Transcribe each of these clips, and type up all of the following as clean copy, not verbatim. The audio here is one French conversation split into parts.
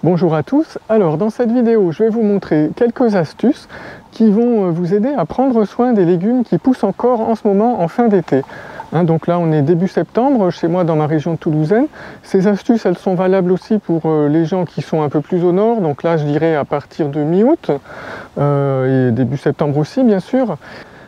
Bonjour à tous, alors dans cette vidéo je vais vous montrer quelques astuces qui vont vous aider à prendre soin des légumes qui poussent encore en ce moment en fin d'été. Donc là on est début septembre chez moi dans ma région toulousaine. Ces astuces elles sont valables aussi pour les gens qui sont un peu plus au nord, donc là je dirais à partir de mi-août et début septembre aussi bien sûr.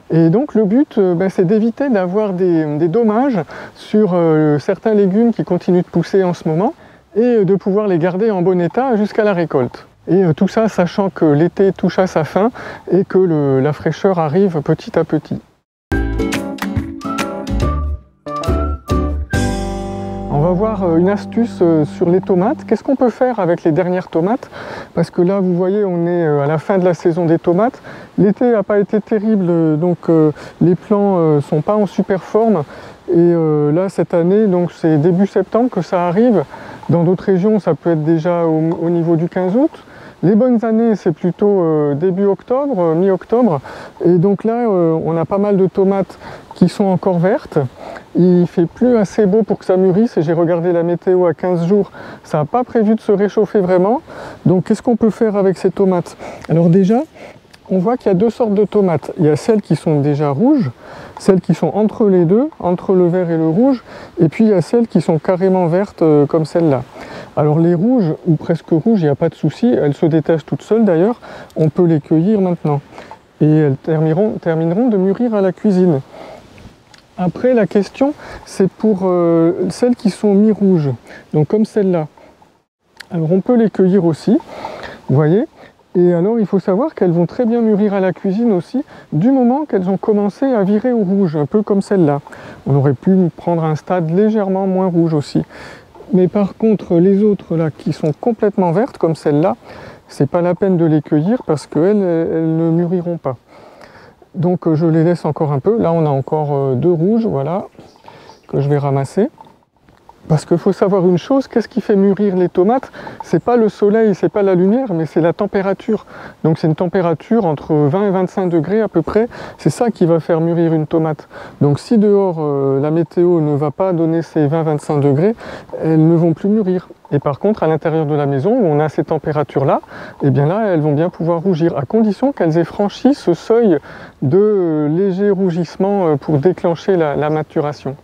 Et donc le but c'est d'éviter d'avoir des dommages sur certains légumes qui continuent de pousser en ce moment, et de pouvoir les garder en bon état jusqu'à la récolte. Et tout ça sachant que l'été touche à sa fin et que la fraîcheur arrive petit à petit. On va voir une astuce sur les tomates. Qu'est-ce qu'on peut faire avec les dernières tomates? Parce que là vous voyez on est à la fin de la saison des tomates. L'été n'a pas été terrible, donc les plants sont pas en super forme. Et là cette année, donc c'est début septembre que ça arrive. Dans d'autres régions ça peut être déjà au niveau du 15 août. Les bonnes années c'est plutôt début octobre, mi-octobre. Et donc là on a pas mal de tomates qui sont encore vertes. Il fait plus assez beau pour que ça mûrisse et j'ai regardé la météo à 15 jours. Ça n'a pas prévu de se réchauffer vraiment. Donc qu'est-ce qu'on peut faire avec ces tomates? Alors déjà, on voit qu'il y a deux sortes de tomates. Il y a celles qui sont déjà rouges, celles qui sont entre les deux, entre le vert et le rouge, et puis il y a celles qui sont carrément vertes comme celle-là. Alors les rouges, ou presque rouges, il n'y a pas de souci, elles se détachent toutes seules d'ailleurs, on peut les cueillir maintenant. Et elles termineront de mûrir à la cuisine. Après la question, c'est pour celles qui sont mi-rouges, donc comme celle-là. Alors on peut les cueillir aussi, vous voyez. Et alors il faut savoir qu'elles vont très bien mûrir à la cuisine aussi, du moment qu'elles ont commencé à virer au rouge, un peu comme celle-là. On aurait pu prendre un stade légèrement moins rouge aussi. Mais par contre les autres là qui sont complètement vertes, comme celle-là, c'est pas la peine de les cueillir parce qu'elles ne mûriront pas. Donc je les laisse encore un peu. Là on a encore deux rouges, voilà, que je vais ramasser. Parce qu'il faut savoir une chose, qu'est-ce qui fait mûrir les tomates? C'est pas le soleil, c'est pas la lumière, mais c'est la température. Donc c'est une température entre 20 et 25 degrés à peu près, c'est ça qui va faire mûrir une tomate. Donc si dehors la météo ne va pas donner ces 20-25 degrés, elles ne vont plus mûrir. Et par contre à l'intérieur de la maison où on a ces températures-là, eh bien là elles vont bien pouvoir rougir, à condition qu'elles aient franchi ce seuil de léger rougissement pour déclencher la maturation.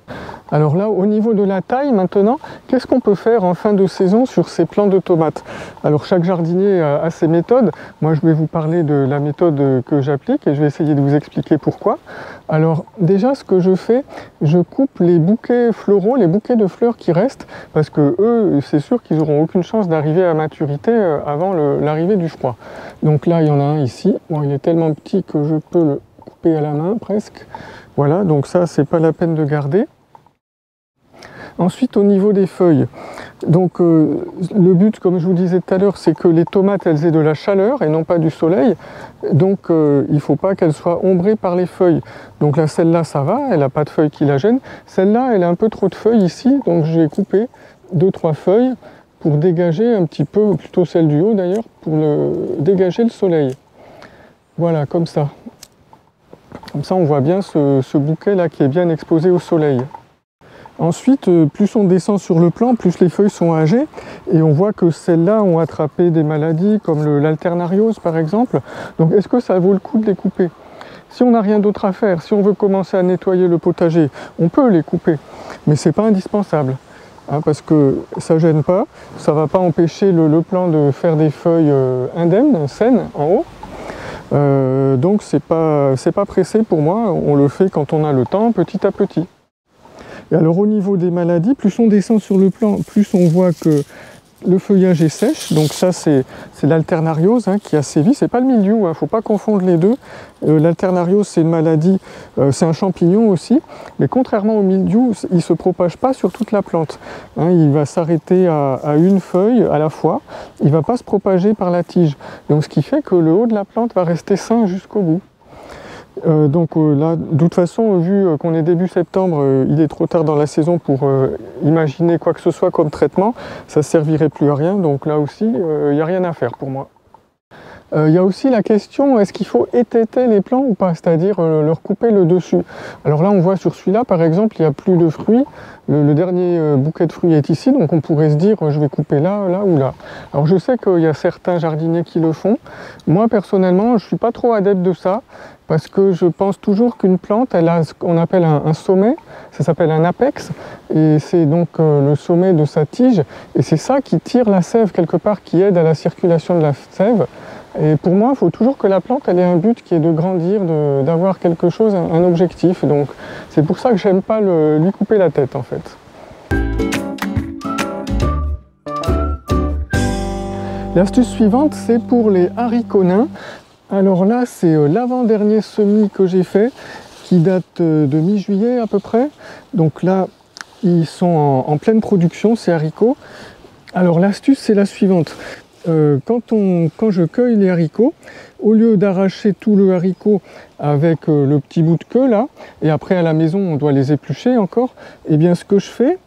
Alors là, au niveau de la taille maintenant, qu'est-ce qu'on peut faire en fin de saison sur ces plants de tomates? Alors chaque jardinier a ses méthodes. Moi je vais vous parler de la méthode que j'applique et je vais essayer de vous expliquer pourquoi. Alors déjà ce que je fais, je coupe les bouquets floraux, les bouquets de fleurs qui restent, parce que eux, c'est sûr qu'ils n'auront aucune chance d'arriver à maturité avant l'arrivée du froid. Donc là il y en a un ici, bon il est tellement petit que je peux le couper à la main presque. Voilà, donc ça c'est pas la peine de garder. Ensuite au niveau des feuilles, donc le but comme je vous disais tout à l'heure c'est que les tomates elles aient de la chaleur et non pas du soleil, donc il ne faut pas qu'elles soient ombrées par les feuilles. Donc là celle-là ça va, elle n'a pas de feuilles qui la gênent, celle-là elle a un peu trop de feuilles ici, donc j'ai coupé 2-3 feuilles pour dégager un petit peu, plutôt celle du haut d'ailleurs, pour dégager le soleil. Voilà comme ça. Comme ça on voit bien ce bouquet là qui est bien exposé au soleil. Ensuite, plus on descend sur le plant, plus les feuilles sont âgées et on voit que celles-là ont attrapé des maladies comme l'alternariose par exemple. Donc est-ce que ça vaut le coup de les couper? Si on n'a rien d'autre à faire, si on veut commencer à nettoyer le potager, on peut les couper, mais c'est pas indispensable. Parce que ça ne gêne pas, ça ne va pas empêcher le plant de faire des feuilles indemnes, saines, en haut. Donc c'est pas pressé pour moi, on le fait quand on a le temps, petit à petit. Et alors au niveau des maladies, plus on descend sur le plant, plus on voit que le feuillage est sèche. Donc ça c'est l'alternariose qui a sévi, c'est pas le mildiou, il ne faut pas confondre les deux. L'alternariose c'est une maladie, c'est un champignon aussi, mais contrairement au mildiou, il ne se propage pas sur toute la plante. Il va s'arrêter à une feuille à la fois, il ne va pas se propager par la tige. Donc ce qui fait que le haut de la plante va rester sain jusqu'au bout. Donc là, de toute façon, vu qu'on est début septembre, il est trop tard dans la saison pour imaginer quoi que ce soit comme traitement, ça ne servirait plus à rien, donc là aussi, il n'y a rien à faire pour moi. Il y a aussi la question, est-ce qu'il faut étêter les plants ou pas, c'est-à-dire leur couper le dessus. Alors là, on voit sur celui-là, par exemple, il n'y a plus de fruits. Le dernier bouquet de fruits est ici, donc on pourrait se dire, je vais couper là, là ou là. Alors je sais qu'il y a certains jardiniers qui le font. Moi, personnellement, je ne suis pas trop adepte de ça, parce que je pense toujours qu'une plante, elle a ce qu'on appelle un sommet, ça s'appelle un apex, et c'est donc le sommet de sa tige, et c'est ça qui tire la sève quelque part, qui aide à la circulation de la sève. Et pour moi, il faut toujours que la plante elle ait un but qui est de grandir, d'avoir quelque chose, un objectif. Donc c'est pour ça que j'aime pas lui couper la tête en fait. L'astuce suivante, c'est pour les haricots nains. Alors là, c'est l'avant-dernier semis que j'ai fait, qui date de mi-juillet à peu près. Donc là, ils sont en pleine production, ces haricots. Alors l'astuce, c'est la suivante. Quand je cueille les haricots, au lieu d'arracher tout le haricot avec le petit bout de queue là, et après à la maison on doit les éplucher encore, et bien ce que je fais,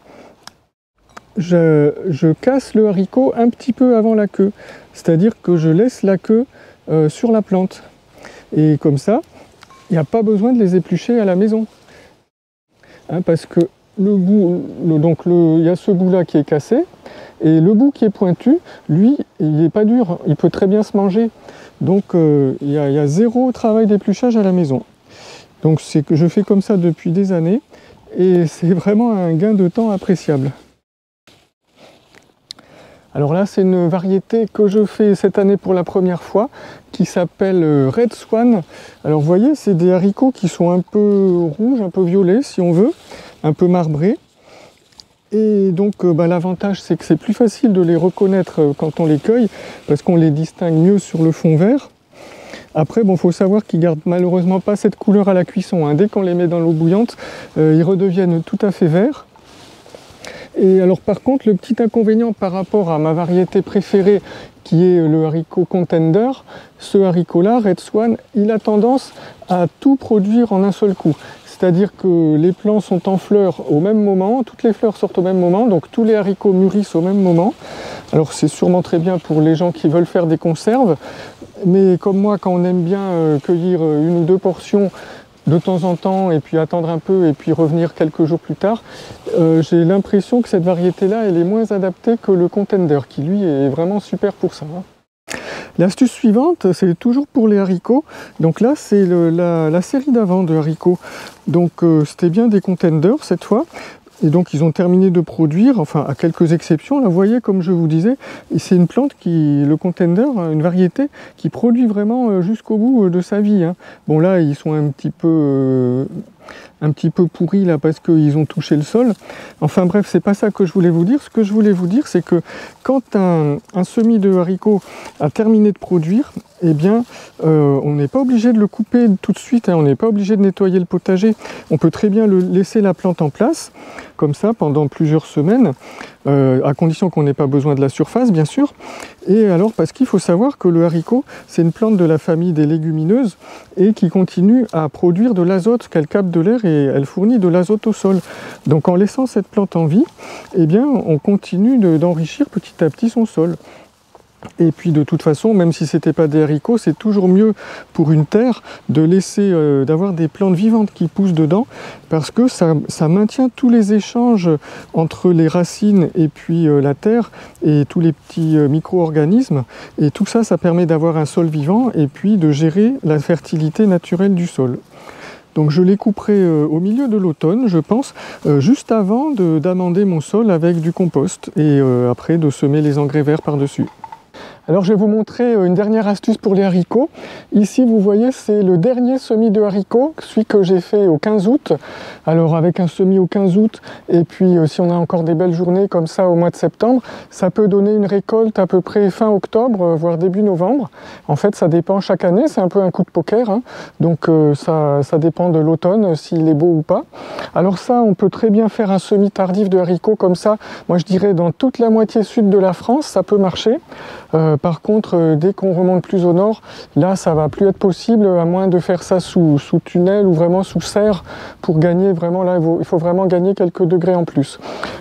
je casse le haricot un petit peu avant la queue, c'est-à-dire que je laisse la queue sur la plante. Et comme ça, il n'y a pas besoin de les éplucher à la maison. Hein, parce que le bout, il y a ce bout là qui est cassé, et le bout qui est pointu, lui, il n'est pas dur, il peut très bien se manger. Donc il y a zéro travail d'épluchage à la maison. Donc c'est que je fais comme ça depuis des années, et c'est vraiment un gain de temps appréciable. Alors là, c'est une variété que je fais cette année pour la première fois, qui s'appelle Red Swan. Alors vous voyez, c'est des haricots qui sont un peu rouges, un peu violets si on veut, un peu marbrés. Et donc l'avantage, c'est que c'est plus facile de les reconnaître quand on les cueille, parce qu'on les distingue mieux sur le fond vert. Après, bon, faut savoir qu'ils gardent malheureusement pas cette couleur à la cuisson, hein. Dès qu'on les met dans l'eau bouillante, ils redeviennent tout à fait verts. Et alors par contre, le petit inconvénient par rapport à ma variété préférée, qui est le haricot Contender, ce haricot-là, Red Swan, il a tendance à tout produire en un seul coup. C'est-à-dire que les plants sont en fleurs au même moment, toutes les fleurs sortent au même moment, donc tous les haricots mûrissent au même moment. Alors c'est sûrement très bien pour les gens qui veulent faire des conserves, mais comme moi, quand on aime bien cueillir une ou deux portions de temps en temps, et puis attendre un peu, et puis revenir quelques jours plus tard, j'ai l'impression que cette variété-là, elle est moins adaptée que le Contender, qui lui est vraiment super pour ça. L'astuce suivante, c'est toujours pour les haricots. Donc là, c'est la série d'avant de haricots. Donc c'était bien des Contenders cette fois. Et donc ils ont terminé de produire, enfin à quelques exceptions. Là, vous voyez, comme je vous disais, c'est une plante le Contender, une variété qui produit vraiment jusqu'au bout de sa vie, hein. Bon là, ils sont un petit peu pourris là parce qu'ils ont touché le sol. Enfin bref, c'est pas ça que je voulais vous dire. Ce que je voulais vous dire, c'est que quand un semis de haricots a terminé de produire, eh bien, on n'est pas obligé de le couper tout de suite, hein. On n'est pas obligé de nettoyer le potager. On peut très bien laisser la plante en place, comme ça, pendant plusieurs semaines, à condition qu'on n'ait pas besoin de la surface, bien sûr. Et alors, parce qu'il faut savoir que le haricot, c'est une plante de la famille des légumineuses et qui continue à produire de l'azote, qu'elle capte de l'air et elle fournit de l'azote au sol. Donc en laissant cette plante en vie, eh bien, on continue d'enrichir petit à petit son sol. Et puis de toute façon, même si ce n'était pas des haricots, c'est toujours mieux pour une terre de laisser, d'avoir des plantes vivantes qui poussent dedans, parce que ça maintient tous les échanges entre les racines et puis la terre et tous les petits micro-organismes. Et tout ça, ça permet d'avoir un sol vivant et puis de gérer la fertilité naturelle du sol. Donc je les couperai au milieu de l'automne, je pense, juste avant d'amender mon sol avec du compost et après de semer les engrais verts par-dessus. Alors je vais vous montrer une dernière astuce pour les haricots. Ici vous voyez, c'est le dernier semis de haricots, celui que j'ai fait au 15 août. Alors avec un semis au 15 août et puis si on a encore des belles journées comme ça au mois de septembre, ça peut donner une récolte à peu près fin octobre, voire début novembre. En fait ça dépend chaque année, c'est un peu un coup de poker, hein. Donc ça dépend de l'automne, s'il est beau ou pas. Alors ça, on peut très bien faire un semis tardif de haricots comme ça. Moi je dirais dans toute la moitié sud de la France, ça peut marcher. Par contre, dès qu'on remonte plus au nord, là ça va plus être possible, à moins de faire ça sous tunnel ou vraiment sous serre pour gagner vraiment, là il faut vraiment gagner quelques degrés en plus.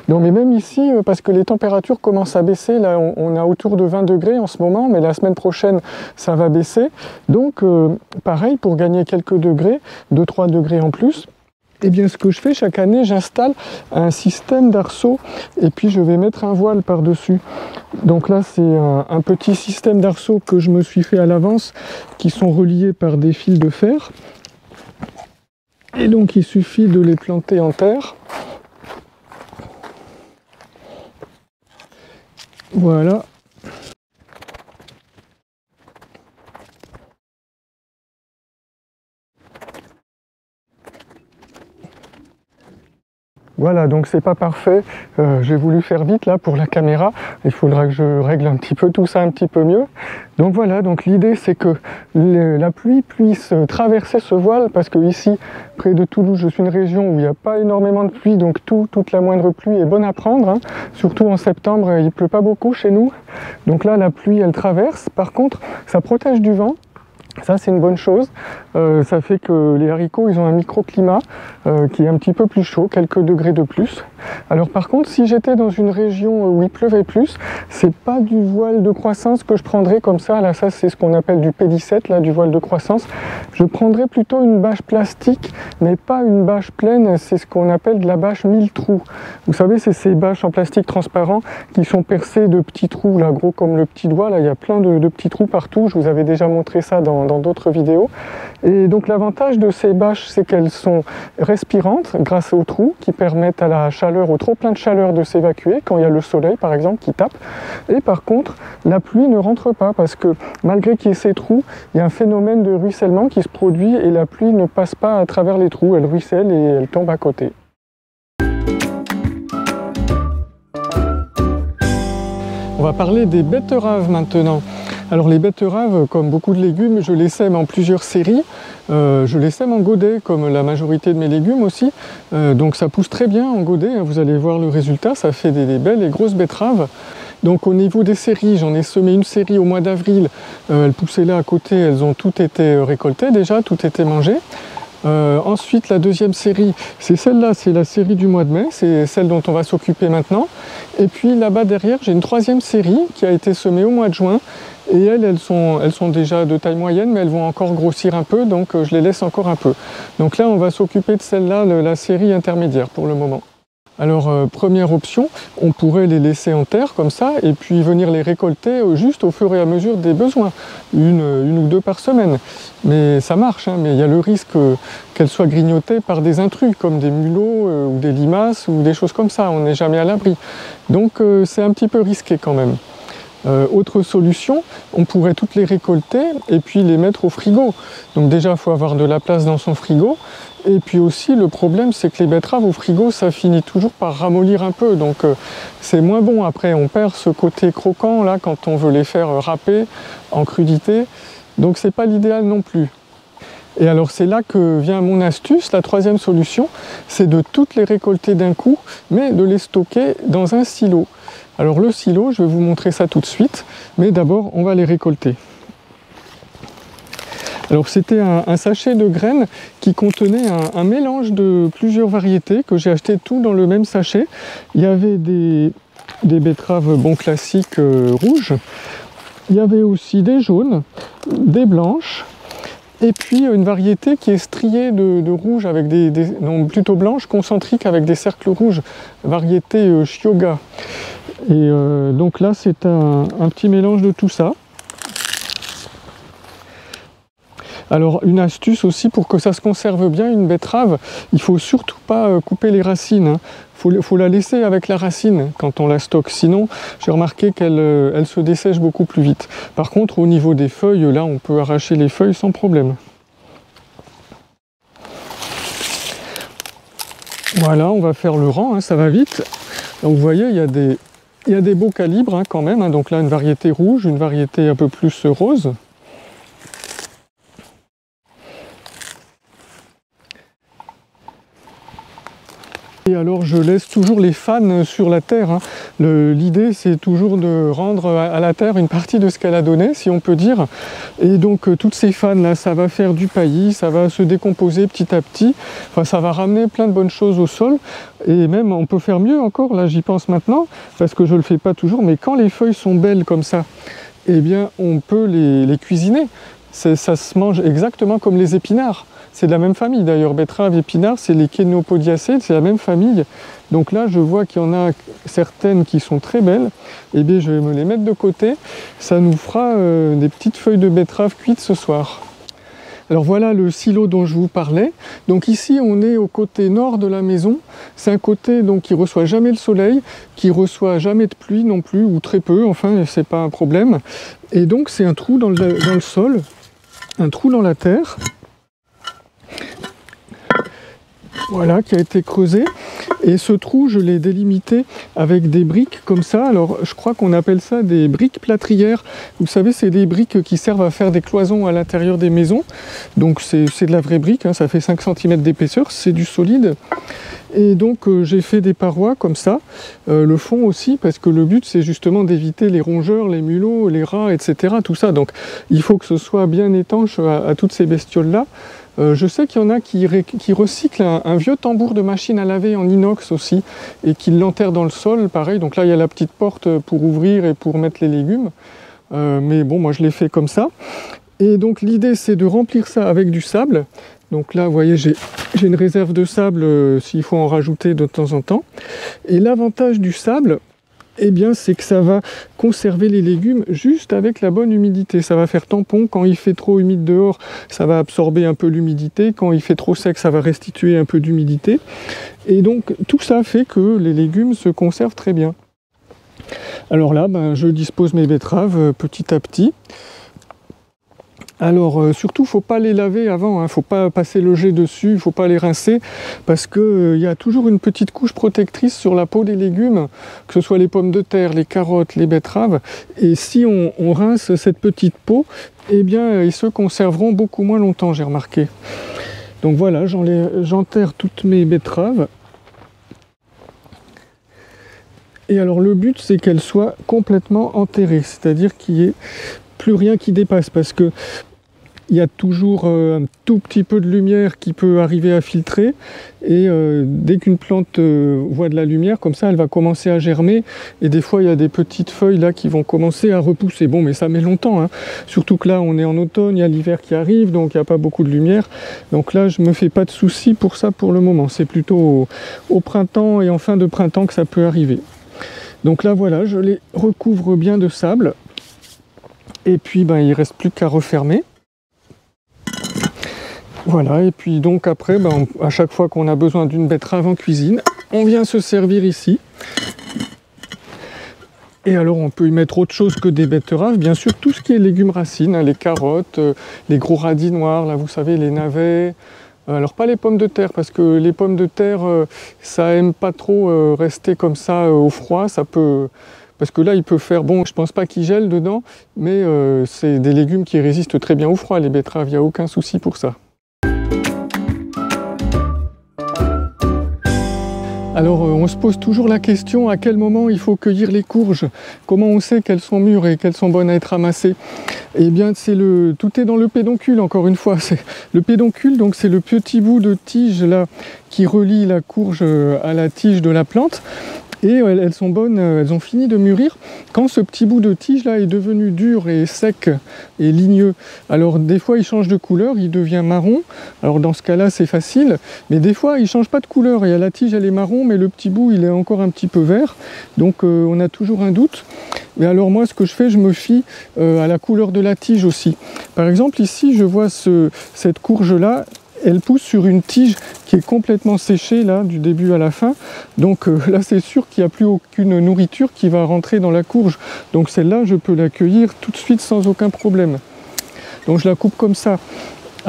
Donc, mais même ici, parce que les températures commencent à baisser, là on a autour de 20 degrés en ce moment, mais la semaine prochaine ça va baisser. Donc pareil, pour gagner quelques degrés, 2-3 degrés en plus, eh bien, ce que je fais chaque année, j'installe un système d'arceaux et puis je vais mettre un voile par-dessus. Donc là, c'est un petit système d'arceaux que je me suis fait à l'avance, qui sont reliés par des fils de fer. Et donc, il suffit de les planter en terre. Voilà. Voilà, donc c'est pas parfait, j'ai voulu faire vite là pour la caméra, il faudra que je règle un petit peu tout ça un petit peu mieux. Donc voilà, donc l'idée c'est que la pluie puisse traverser ce voile, parce que ici, près de Toulouse, je suis une région où il n'y a pas énormément de pluie, donc toute la moindre pluie est bonne à prendre, hein. Surtout en septembre, il pleut pas beaucoup chez nous, donc là la pluie elle traverse, par contre ça protège du vent. Ça c'est une bonne chose, ça fait que les haricots ils ont un microclimat qui est un petit peu plus chaud, quelques degrés de plus. Alors par contre, si j'étais dans une région où il pleuvait plus, c'est pas du voile de croissance que je prendrais comme ça, là ça c'est ce qu'on appelle du P17, là du voile de croissance. Je prendrais plutôt une bâche plastique, mais pas une bâche pleine, c'est ce qu'on appelle de la bâche 1000 trous. Vous savez, c'est ces bâches en plastique transparent qui sont percées de petits trous, là gros comme le petit doigt, là il y a plein de petits trous partout, je vous avais déjà montré ça dans d'autres vidéos. Et donc l'avantage de ces bâches, c'est qu'elles sont respirantes grâce aux trous qui permettent à la chaleur, au trop plein de chaleur de s'évacuer quand il y a le soleil par exemple qui tape. Et par contre, la pluie ne rentre pas parce que malgré qu'il y ait ces trous, il y a un phénomène de ruissellement qui se produit et la pluie ne passe pas à travers les trous, elle ruisselle et elle tombe à côté. On va parler des betteraves maintenant. Alors les betteraves, comme beaucoup de légumes, je les sème en plusieurs séries. Je les sème en godet, comme la majorité de mes légumes aussi. Donc ça pousse très bien en godet, hein, vous allez voir le résultat, ça fait des belles et grosses betteraves. Donc au niveau des séries, j'en ai semé une série au mois d'avril. Elles poussaient là à côté, elles ont toutes été récoltées déjà, toutes été mangées. Ensuite, la deuxième série, c'est celle-là, c'est la série du mois de mai, c'est celle dont on va s'occuper maintenant. Et puis là-bas derrière, j'ai une troisième série qui a été semée au mois de juin. Et elles sont déjà de taille moyenne, mais elles vont encore grossir un peu, donc je les laisse encore un peu. Donc là, on va s'occuper de celle-là, la série intermédiaire pour le moment. Alors, première option, on pourrait les laisser en terre comme ça, et puis venir les récolter juste au fur et à mesure des besoins, une ou deux par semaine. Mais ça marche, hein, mais il y a le risque qu'elles soient grignotées par des intrus, comme des mulots ou des limaces ou des choses comme ça, on n'est jamais à l'abri. Donc c'est un petit peu risqué quand même. Autre solution, on pourrait toutes les récolter et puis les mettre au frigo. Donc déjà, il faut avoir de la place dans son frigo. Et puis aussi, le problème, c'est que les betteraves au frigo, ça finit toujours par ramollir un peu. Donc c'est moins bon. Après, on perd ce côté croquant là quand on veut les faire râper en crudité. Donc c'est pas l'idéal non plus. Et alors c'est là que vient mon astuce, la troisième solution, c'est de toutes les récolter d'un coup, mais de les stocker dans un silo. Alors le silo, je vais vous montrer ça tout de suite, mais d'abord on va les récolter. Alors c'était un sachet de graines qui contenait un mélange de plusieurs variétés que j'ai acheté tout dans le même sachet. Il y avait des betteraves bon classiques rouges, il y avait aussi des jaunes, des blanches, et puis une variété qui est striée de rouge avec non, plutôt blanche, concentrique avec des cercles rouges, variété Chiyoga. Et donc là c'est un petit mélange de tout ça. Alors une astuce aussi pour que ça se conserve bien une betterave, il faut surtout pas couper les racines, hein. Faut la laisser avec la racine quand on la stocke, sinon j'ai remarqué qu'elle se dessèche beaucoup plus vite. Par contre au niveau des feuilles, là on peut arracher les feuilles sans problème. Voilà, on va faire le rang, hein, ça va vite. Donc vous voyez, il y a des beaux calibres hein, quand même, hein. Donc là une variété rouge, une variété un peu plus rose. Et alors je laisse toujours les fans sur la terre, hein. L'idée c'est toujours de rendre à la terre une partie de ce qu'elle a donné, si on peut dire. Et donc toutes ces fans là, ça va faire du paillis, ça va se décomposer petit à petit. Enfin, ça va ramener plein de bonnes choses au sol. Et même on peut faire mieux encore, là j'y pense maintenant, parce que je le fais pas toujours, mais quand les feuilles sont belles comme ça, eh bien on peut les cuisiner. Ça se mange exactement comme les épinards. C'est de la même famille d'ailleurs, betterave, épinards, c'est les Chenopodiaceae, c'est la même famille. Donc là, je vois qu'il y en a certaines qui sont très belles. Eh bien, je vais me les mettre de côté. Ça nous fera des petites feuilles de betterave cuites ce soir. Alors voilà le silo dont je vous parlais. Donc ici, on est au côté nord de la maison. C'est un côté donc qui reçoit jamais le soleil, qui reçoit jamais de pluie non plus, ou très peu, enfin, c'est pas un problème. Et donc, c'est un trou dans le sol, un trou dans la terre. Voilà, qui a été creusé. Et ce trou, je l'ai délimité avec des briques comme ça. Alors, je crois qu'on appelle ça des briques plâtrières. Vous savez, c'est des briques qui servent à faire des cloisons à l'intérieur des maisons. Donc, c'est de la vraie brique, hein, ça fait 5 cm d'épaisseur, c'est du solide. Et donc, j'ai fait des parois comme ça, le fond aussi, parce que le but, c'est justement d'éviter les rongeurs, les mulots, les rats, etc. Tout ça. Donc, il faut que ce soit bien étanche à toutes ces bestioles-là. Je sais qu'il y en a qui recyclent un vieux tambour de machine à laver en inox aussi et qui l'enterrent dans le sol, pareil. Donc là, il y a la petite porte pour ouvrir et pour mettre les légumes. Mais bon, moi, je l'ai fait comme ça. Et donc, l'idée, c'est de remplir ça avec du sable. Donc là, vous voyez, j'ai une réserve de sable s'il faut en rajouter de temps en temps. Et l'avantage du sable, eh bien, c'est que ça va conserver les légumes juste avec la bonne humidité. Ça va faire tampon. Quand il fait trop humide dehors, ça va absorber un peu l'humidité. Quand il fait trop sec, ça va restituer un peu d'humidité. Et donc, tout ça fait que les légumes se conservent très bien. Alors là, je dispose mes betteraves petit à petit. Alors surtout, il ne faut pas les laver avant, il ne faut pas passer le jet dessus, il ne faut pas les rincer, parce qu'il y a toujours une petite couche protectrice sur la peau des légumes, que ce soit les pommes de terre, les carottes, les betteraves, et si on rince cette petite peau, eh bien ils se conserveront beaucoup moins longtemps, j'ai remarqué. Donc voilà, j'enterre toutes mes betteraves. Et alors le but, c'est qu'elles soient complètement enterrées, c'est-à-dire qu'il n'y ait plus rien qui dépasse, parce que il y a toujours un tout petit peu de lumière qui peut arriver à filtrer, et dès qu'une plante voit de la lumière, comme ça, elle va commencer à germer, et des fois, il y a des petites feuilles là qui vont commencer à repousser. Bon, mais ça met longtemps, hein. Surtout que là, on est en automne, il y a l'hiver qui arrive, donc il n'y a pas beaucoup de lumière. Donc là, je ne me fais pas de soucis pour ça pour le moment. C'est plutôt au printemps et en fin de printemps que ça peut arriver. Donc là, voilà, je les recouvre bien de sable, et puis il ne reste plus qu'à refermer. Voilà, et puis donc après, à chaque fois qu'on a besoin d'une betterave en cuisine, on vient se servir ici. Et alors on peut y mettre autre chose que des betteraves, bien sûr tout ce qui est légumes racines, hein, les carottes, les gros radis noirs, là vous savez, les navets. Alors pas les pommes de terre, parce que les pommes de terre, ça aime pas trop rester comme ça au froid, ça peut... Parce que là, il peut faire... Bon, je pense pas qu'il gèle dedans, mais c'est des légumes qui résistent très bien au froid, les betteraves, il n'y a aucun souci pour ça. Alors on se pose toujours la question à quel moment il faut cueillir les courges, comment on sait qu'elles sont mûres et qu'elles sont bonnes à être ramassées. Eh bien tout est dans le pédoncule, encore une fois. Le pédoncule, donc c'est le petit bout de tige là qui relie la courge à la tige de la plante. Et elles sont bonnes, elles ont fini de mûrir. Quand ce petit bout de tige là est devenu dur et sec et ligneux, alors des fois il change de couleur, il devient marron. Alors dans ce cas-là c'est facile, mais des fois il change pas de couleur. Et la tige elle est marron, mais le petit bout il est encore un petit peu vert. Donc on a toujours un doute. Mais alors moi ce que je fais, je me fie à la couleur de la tige aussi. Par exemple ici je vois cette courge là. Elle pousse sur une tige qui est complètement séchée là, du début à la fin. Donc là c'est sûr qu'il n'y a plus aucune nourriture qui va rentrer dans la courge. Donc celle-là je peux la cueillir tout de suite sans aucun problème. Donc je la coupe comme ça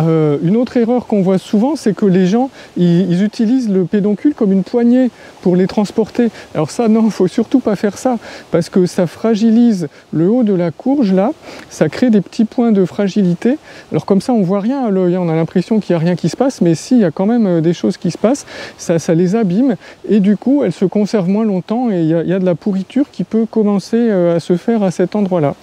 Une autre erreur qu'on voit souvent, c'est que les gens ils utilisent le pédoncule comme une poignée pour les transporter. Alors ça, non, il ne faut surtout pas faire ça, parce que ça fragilise le haut de la courge, là, ça crée des petits points de fragilité. Alors comme ça, on ne voit rien à l'œil, on a l'impression qu'il n'y a rien qui se passe, mais si, il y a quand même des choses qui se passent, ça les abîme, et du coup, elles se conservent moins longtemps, et il y a de la pourriture qui peut commencer à se faire à cet endroit-là.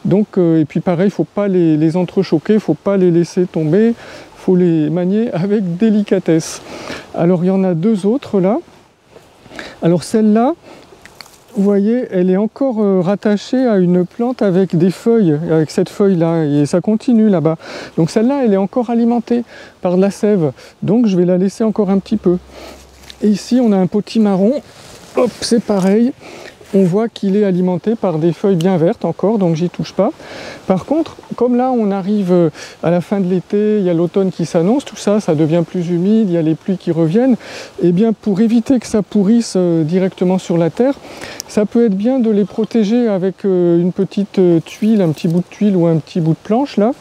Donc, et puis pareil, il ne faut pas les entrechoquer, il ne faut pas les laisser tomber, il faut les manier avec délicatesse. Alors il y en a deux autres là. Alors celle-là, vous voyez, elle est encore rattachée à une plante avec des feuilles, avec cette feuille-là, et ça continue là-bas. Donc celle-là, elle est encore alimentée par de la sève, donc je vais la laisser encore un petit peu. Et ici, on a un potimarron, hop, c'est pareil. On voit qu'il est alimenté par des feuilles bien vertes encore, donc j'y touche pas. Par contre, comme là on arrive à la fin de l'été, il y a l'automne qui s'annonce, tout ça, ça devient plus humide, il y a les pluies qui reviennent, et bien pour éviter que ça pourrisse directement sur la terre, ça peut être bien de les protéger avec une petite tuile, un petit bout de tuile ou un petit bout de planche là.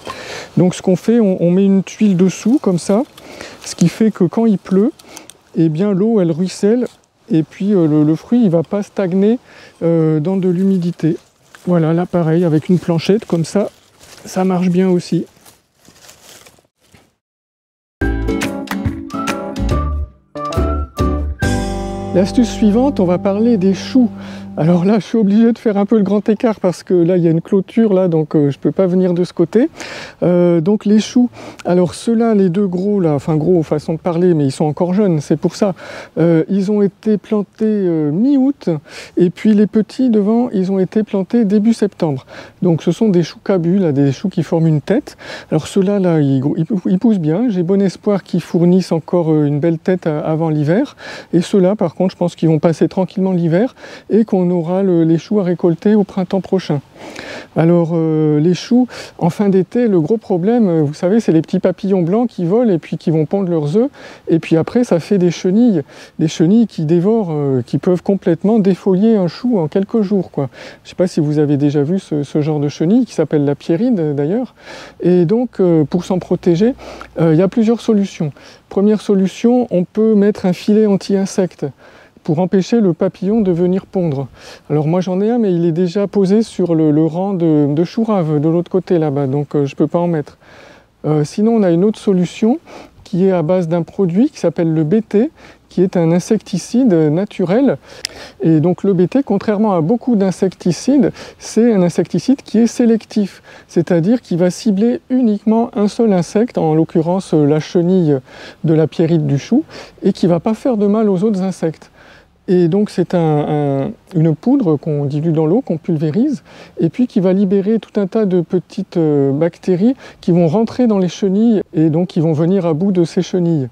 Donc ce qu'on fait, on met une tuile dessous comme ça, ce qui fait que quand il pleut, eh bien l'eau elle ruisselle. Et puis le fruit il ne va pas stagner dans de l'humidité. Voilà, là pareil, avec une planchette comme ça, ça marche bien aussi. L'astuce suivante, on va parler des choux. Alors là, je suis obligé de faire un peu le grand écart parce que là, il y a une clôture là, donc je ne peux pas venir de ce côté. Donc les choux, alors ceux-là, les deux gros là, enfin gros façon de parler, mais ils sont encore jeunes, c'est pour ça. Ils ont été plantés mi-août et puis les petits devant, ils ont été plantés début septembre. Donc ce sont des choux cabus, là, des choux qui forment une tête. Alors ceux-là, là, ils poussent bien. J'ai bon espoir qu'ils fournissent encore une belle tête avant l'hiver. Et ceux-là, par contre, je pense qu'ils vont passer tranquillement l'hiver et qu'on aura les choux à récolter au printemps prochain. Alors les choux, en fin d'été, le gros problème, vous savez, c'est les petits papillons blancs qui volent et puis qui vont pondre leurs œufs. Et puis après, ça fait des chenilles qui dévorent, qui peuvent complètement défolier un chou en quelques jours, quoi. Je ne sais pas si vous avez déjà vu ce genre de chenille qui s'appelle la pierride d'ailleurs. Et donc, pour s'en protéger, il y a plusieurs solutions. Première solution, on peut mettre un filet anti-insectes pour empêcher le papillon de venir pondre. Alors moi j'en ai un, mais il est déjà posé sur le rang de choux raves de l'autre côté là-bas, donc je ne peux pas en mettre. Sinon on a une autre solution qui est à base d'un produit qui s'appelle le BT, qui est un insecticide naturel. Et donc le BT, contrairement à beaucoup d'insecticides, c'est un insecticide qui est sélectif, c'est-à-dire qu'il va cibler uniquement un seul insecte, en l'occurrence la chenille de la pierride du chou, et qui ne va pas faire de mal aux autres insectes. Et donc c'est une poudre qu'on dilue dans l'eau, qu'on pulvérise, et puis qui va libérer tout un tas de petites bactéries qui vont rentrer dans les chenilles et donc qui vont venir à bout de ces chenilles.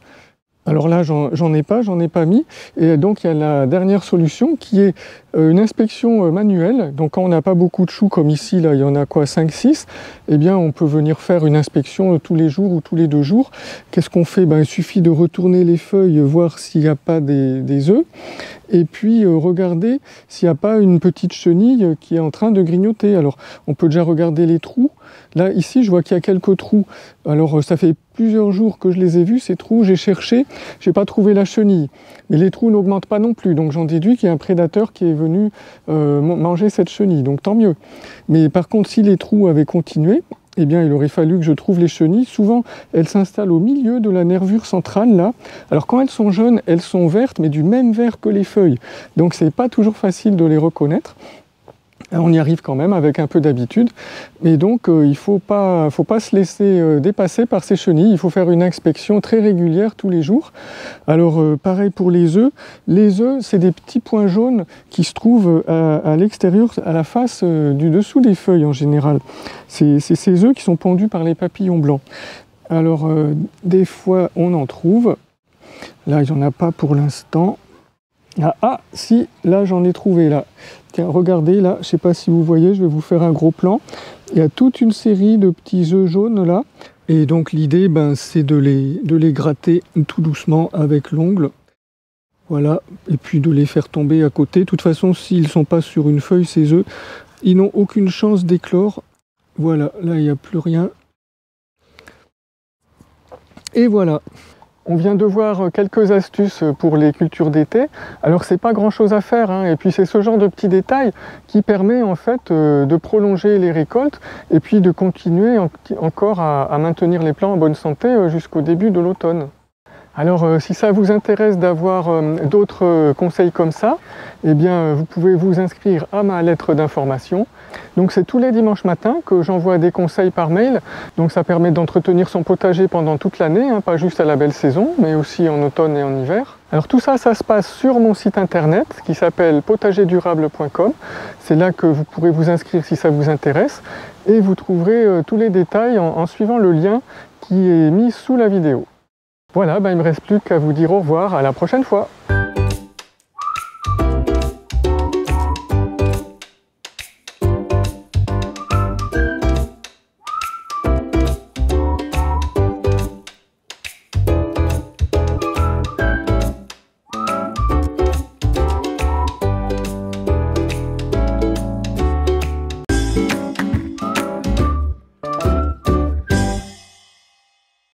Alors là, j'en ai pas mis, et donc il y a la dernière solution qui est une inspection manuelle. Donc quand on n'a pas beaucoup de choux comme ici, là il y en a quoi, 5-6, eh bien on peut venir faire une inspection tous les jours ou tous les 2 jours. Qu'est-ce qu'on fait? Il suffit de retourner les feuilles, voir s'il n'y a pas des œufs, et puis regarder s'il n'y a pas une petite chenille qui est en train de grignoter. Alors on peut déjà regarder les trous. Là ici je vois qu'il y a quelques trous. Alors ça fait plusieurs jours que je les ai vus, ces trous, j'ai cherché, je n'ai pas trouvé la chenille. Mais les trous n'augmentent pas non plus, donc j'en déduis qu'il y a un prédateur qui est venu manger cette chenille, donc tant mieux. Mais par contre, si les trous avaient continué, eh bien il aurait fallu que je trouve les chenilles. Souvent, elles s'installent au milieu de la nervure centrale, là. Alors quand elles sont jeunes, elles sont vertes, mais du même vert que les feuilles. Donc c'est pas toujours facile de les reconnaître. On y arrive quand même avec un peu d'habitude, mais donc il ne faut pas se laisser dépasser par ces chenilles. Il faut faire une inspection très régulière tous les jours. Alors pareil pour les œufs. Les œufs, c'est des petits points jaunes qui se trouvent à l'extérieur, à la face du dessous des feuilles en général. C'est ces œufs qui sont pondus par les papillons blancs. Alors des fois on en trouve. Là il n'y en a pas pour l'instant. Ah si, là j'en ai trouvé là. Tiens, regardez là, je ne sais pas si vous voyez, je vais vous faire un gros plan. Il y a toute une série de petits œufs jaunes là. Et donc l'idée, c'est de les gratter tout doucement avec l'ongle. Voilà, et puis de les faire tomber à côté. De toute façon, s'ils ne sont pas sur une feuille, ces œufs, ils n'ont aucune chance d'éclore. Voilà, là il n'y a plus rien. Et voilà, on vient de voir quelques astuces pour les cultures d'été. Alors c'est pas grand chose à faire, hein, et puis c'est ce genre de petits détails qui permet en fait de prolonger les récoltes et puis de continuer encore à maintenir les plants en bonne santé jusqu'au début de l'automne. Alors si ça vous intéresse d'avoir d'autres conseils comme ça, eh bien vous pouvez vous inscrire à ma lettre d'information. Donc c'est tous les dimanches matins que j'envoie des conseils par mail. Donc ça permet d'entretenir son potager pendant toute l'année, hein, pas juste à la belle saison, mais aussi en automne et en hiver. Alors tout ça, ça se passe sur mon site internet qui s'appelle potagerdurable.com. C'est là que vous pourrez vous inscrire si ça vous intéresse. Et vous trouverez tous les détails en suivant le lien qui est mis sous la vidéo. Voilà, il ne me reste plus qu'à vous dire au revoir, à la prochaine fois.